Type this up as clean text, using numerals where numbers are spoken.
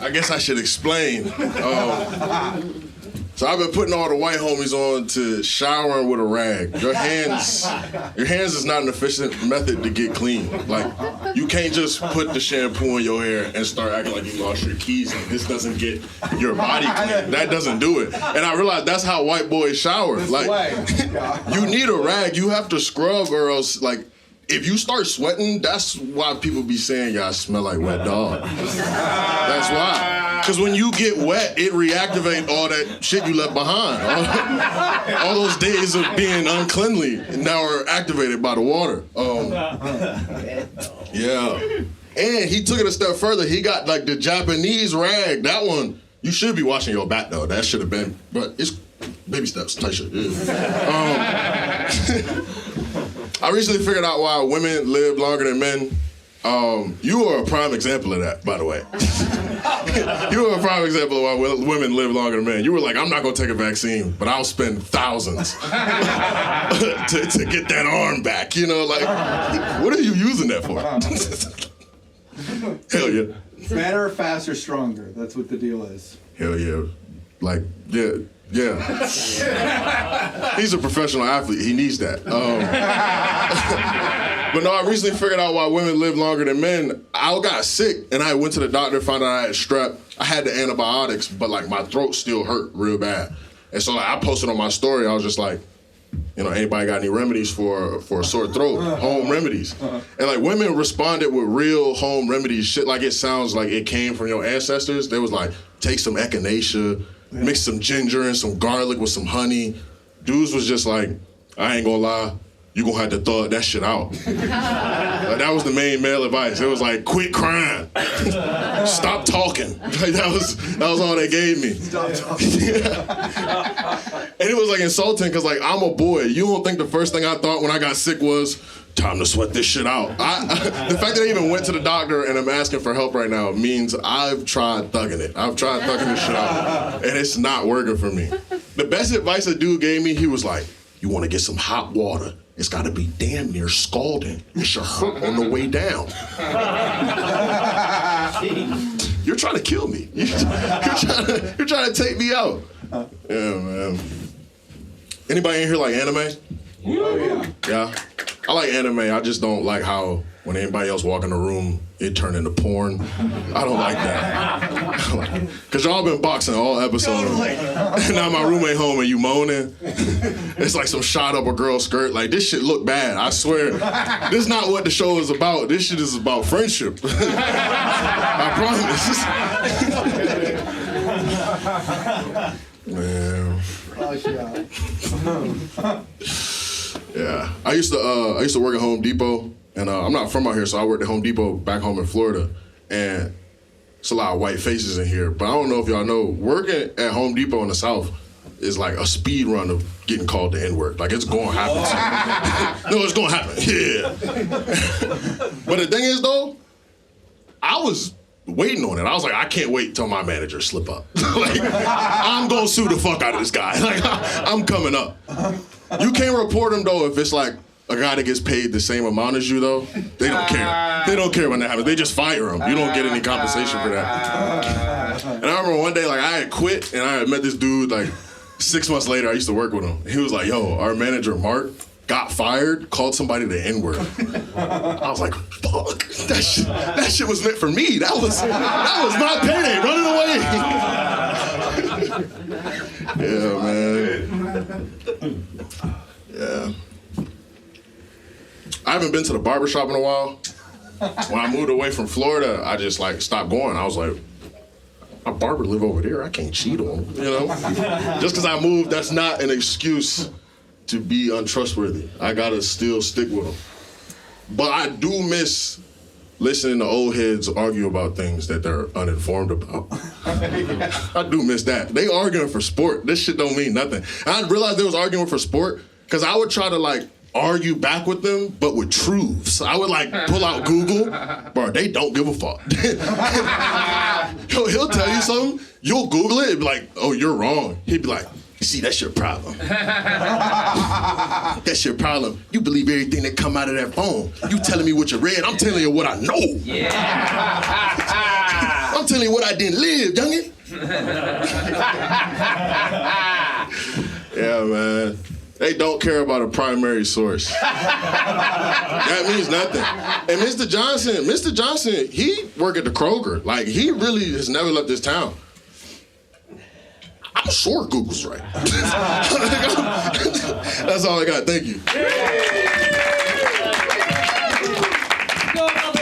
I guess I should explain. So I've been putting all the white homies on to showering with a rag. Your hands is not an efficient method to get clean. Like, you can't just put the shampoo in your hair and start acting like you lost your keys. Like, this doesn't get your body clean. That doesn't do it. And I realized that's how white boys shower. Like, you need a rag. You have to scrub or else, like, if you start sweating, that's why people be saying y'all smell like wet dog. That's why. Because when you get wet, it reactivates all that shit you left behind. All those days of being uncleanly now are activated by the water. Yeah. And he took it a step further. He got like the Japanese rag. That one, you should be washing your back though. That should have been, but it's baby steps type shit. Yeah. I recently figured out why women live longer than men. You are a prime example of that, by the way. You are a prime example of why women live longer than men. You were like, I'm not gonna take a vaccine, but I'll spend thousands to get that arm back. You know, like, what are you using that for? Hell yeah. Better, faster, stronger. That's what the deal is. Hell yeah. Like, yeah. Yeah. He's a professional athlete. He needs that. But no, I recently figured out why women live longer than men. I got sick and I went to the doctor, found out I had strep. I had the antibiotics, but like my throat still hurt real bad. And so like, I posted on my story, I was just like, you know, anybody got any remedies for a sore throat? Home remedies. And like women responded with real home remedies, shit like it sounds like it came from your ancestors. They was like, take some echinacea, mix some ginger and some garlic with some honey. Dudes was just like, I ain't gonna lie, you gonna have to thaw that shit out. Like, that was the main male advice. It was like, quit crying. Stop talking. Like, that was all they gave me. Stop talking. And it was like insulting because like I'm a boy. You don't think the first thing I thought when I got sick was, time to sweat this shit out. The fact that I even went to the doctor and I'm asking for help right now means I've tried thugging it. I've tried thugging this shit out, and it's not working for me. The best advice a dude gave me, he was like, you want to get some hot water. It's got to be damn near scalding. It should hurt on the way down. You're trying to kill me. You're trying to take me out. Yeah, man. Anybody in here like anime? Oh, yeah. Yeah? I like anime. I just don't like how when anybody else walk in the room, it turned into porn. I don't like that. Because y'all been boxing all episode. And now my roommate home and you moaning. It's like some shot up a girl's skirt. Like, this shit look bad. I swear. This is not what the show is about. This shit is about friendship. I promise. Man. Yeah, I used to work at Home Depot, and I'm not from out here, so I worked at Home Depot back home in Florida, and it's a lot of white faces in here. But I don't know if y'all know, working at Home Depot in the South is like a speed run of getting called the N-word. Like, it's gonna happen. No, it's gonna happen. Yeah. But the thing is, though, I was waiting on it. I was like, I can't wait till my manager slip up. Like, I'm gonna sue the fuck out of this guy. Like, I'm coming up. You can't report him, though, if it's like a guy that gets paid the same amount as you, though. They don't care. They don't care when that happens. They just fire him. You don't get any compensation for that. And I remember one day, like, I had quit, and I had met this dude, like, 6 months later. I used to work with him. He was like, yo, our manager, Mark, got fired, called somebody the N-word. I was like, fuck, that shit was meant for me. That was my payday, running away. Yeah, man. Yeah. I haven't been to the barbershop in a while. When I moved away from Florida, I just like stopped going. I was like, my barber live over there. I can't cheat on him, you know? Just because I moved, that's not an excuse to be untrustworthy. I gotta still stick with them. But I do miss listening to old heads argue about things that they're uninformed about. I do miss that. They arguing for sport. This shit don't mean nothing. And I didn't they was arguing for sport because I would try to like argue back with them, but with truths. I would like pull out Google, bro, they don't give a fuck. He'll tell you something, you'll Google it, and be like, oh, you're wrong. He'd be like, you see, that's your problem. That's your problem. You believe everything that come out of that phone. You telling me what you read, I'm telling you what I know. Yeah. I'm telling telling you what I didn't live, youngin'. Yeah, man. They don't care about a primary source. That means nothing. And Mr. Johnson, he work at the Kroger. Like, he really has never left this town. I'm sure Google's right. That's all I got. Thank you.